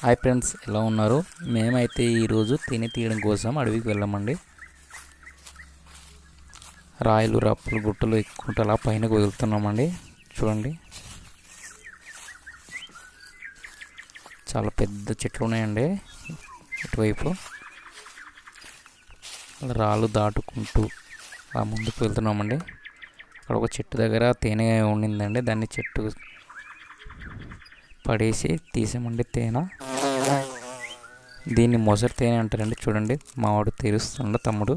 Hi friends, ఎలా ఉన్నారు? మేమైతే ఈరోజు తేనె తీయడం కోసం అడవికి వెళ్ళామండి. రాయలు, రప్పలు, గుట్టలు ఎక్కుంటూ అలా పైనకు వెళ్తున్నామండి. చూడండి, చాలా పెద్ద చెట్లు ఉన్నాయండి ఇటువైపు. అలా రాళ్ళు దాటుకుంటూ అలా ముందుకు వెళ్తున్నామండి. అక్కడ ఒక చెట్టు దగ్గర తేనె ఉండిందండి, దాన్ని చెట్టు పడేసి తీసామండి తేనె. దీన్ని మొసరి తేనె అంటారండి. చూడండి, మావాడు తీరుస్తుండ తమ్ముడు.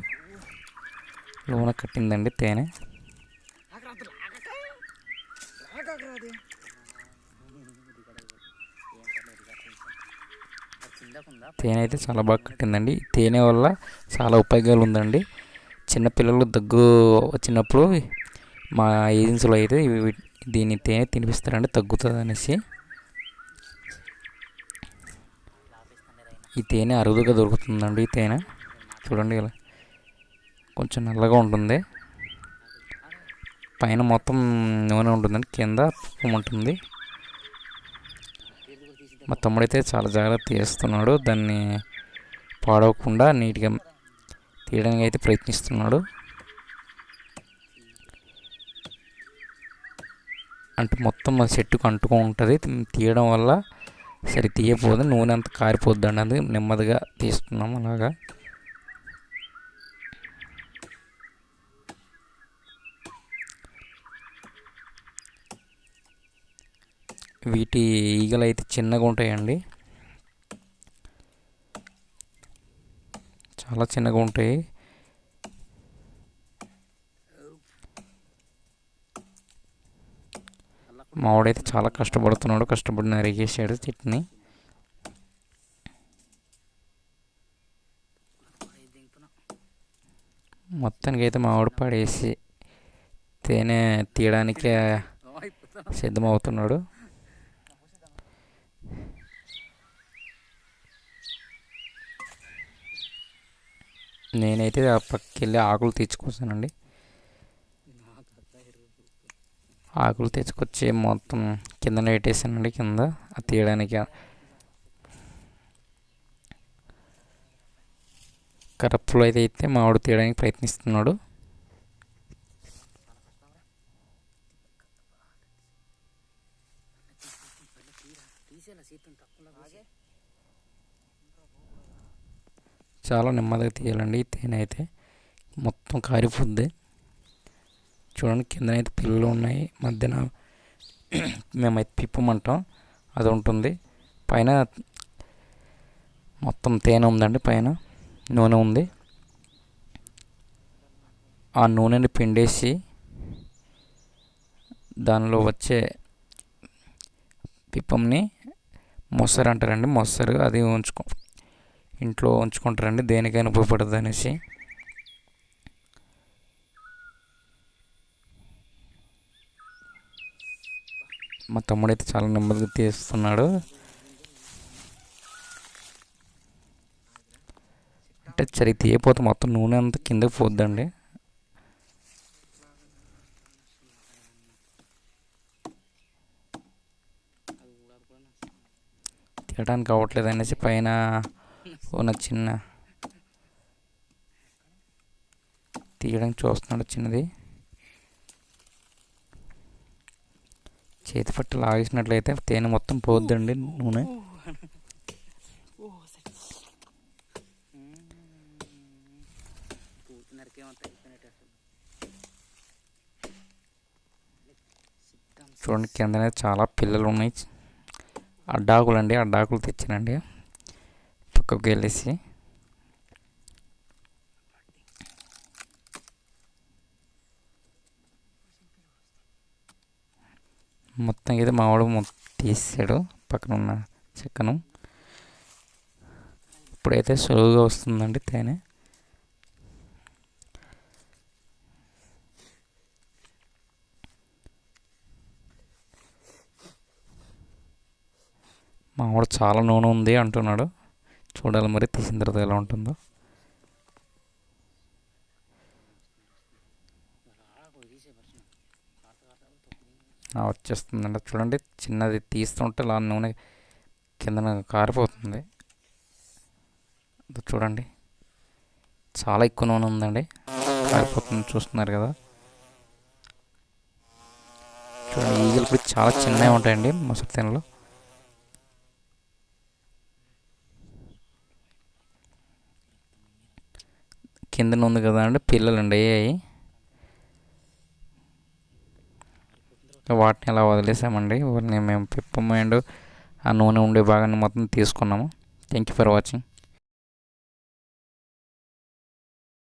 లోన కట్టిందండి తేనె. తేనె అయితే చాలా బాగా కట్టిందండి. తేనె వల్ల చాలా ఉపయోగాలు ఉందండి. చిన్నపిల్లలు దగ్గు వచ్చినప్పుడు మా ఏజెన్సీలో అయితే దీన్ని తేనె తినిపిస్తారండి, తగ్గుతుంది అనేసి. ఈ తేనె అరుదుగా దొరుకుతుందండి. ఈ తేనె చూడండి, ఇలా కొంచెం నల్లగా ఉంటుంది, పైన మొత్తం నూనె ఉంటుందండి, కింద పువ్వు ఉంటుంది. మా తమ్ముడైతే చాలా జాగ్రత్త తీస్తున్నాడు, దాన్ని పాడవకుండా నీట్గా తీయడానికి అయితే ప్రయత్నిస్తున్నాడు. అంటే మొత్తం ఆ చెట్టుకు అంటుకో ఉంటుంది. తీయడం వల్ల సరి తీయపోదు, నూనె అంతా కారిపోద్ది అండి. అది నెమ్మదిగా తీస్తున్నాం అలాగా. వీటి ఈగలు అయితే చిన్నగా ఉంటాయండి, చాలా చిన్నగా ఉంటాయి. మావాడైతే చాలా కష్టపడుతున్నాడు, కష్టపడి నరిగేసాడు చెట్టుని. మొత్తానికి అయితే మావాడు పడేసి తేనె తీయడానికి సిద్ధమవుతున్నాడు. నేనైతే ఆ పక్కకి వెళ్ళి ఆకులు తెచ్చుకొస్తానండి. ఆకులు తెచ్చుకొచ్చి మొత్తం కింద పెట్టేసానండి. కింద అది తీయడానికి కరప్పులు అయితే మామిడి తీయడానికి ప్రయత్నిస్తున్నాడు. చాలా నెమ్మదిగా తీయాలండి. తేనె అయితే మొత్తం కారిపోద్ది. చూడండి, కిందనైతే పిల్లలు ఉన్నాయి, మధ్యన మేమైతే పిప్పమంటాం అది ఉంటుంది. పైన మొత్తం తేనె ఉందండి, పైన నూనె ఉంది. ఆ నూనెని పిండేసి దానిలో వచ్చే పిప్పంని మొసరు అంటారండి. మొసరు అది ఇంట్లో ఉంచుకుంటారండి, దేనికైనా ఉపయోగపడుతుంది అనేసి. మా తమ్ముడైతే చాలా నెమ్మదిగా తీస్తున్నాడు. అంటే సరిగ్గా తీయపోతే మొత్తం నూనె అంతా కిందకి పోద్దండి. తీయడానికి అవ్వట్లేదు అనేసి పైన ఉన్న చిన్న తీయడానికి చూస్తున్నాడు, చిన్నది. చేతి పట్టు లాగేసినట్లయితే తేనె మొత్తం పోద్దండి నూనె. చూడండి, కిందనే చాలా పిల్లలు ఉన్నాయి. అడ్డాకులు అండి, అడ్డాకులు తెచ్చానండి పక్కకు వెళ్ళేసి. మొత్తం అయితే మావాడు తీసాడు పక్కన ఉన్న చెక్కను. ఇప్పుడైతే సులువుగా వస్తుందండి తేనె. మావాడు చాలా నూనె ఉంది అంటున్నాడు. చూడాలి మరి తీసిన తర్వాత ఎలా ఉంటుందో. వచ్చేస్తుందండి. చూడండి, చిన్నది తీస్తుంటే అలా నూనె కిందన కారిపోతుంది. చూడండి, చాలా ఎక్కువ నూనె ఉందండి, కారిపోతుంది, చూస్తున్నారు కదా. చూడండి, ఈగలు కూడా చాలా చిన్నవి ఉంటాయండి మొసలి తేనెలో. కిందన ఉంది కదా అండి పిల్లలండి అయ్యాయి. వాటిని అలా వదిలేసామండి. వాటిని మేము పిప్ప మైండ్ ఆ నూనె ఉండే భాగాన్ని మొత్తం తీసుకున్నాము. Thank you for watching.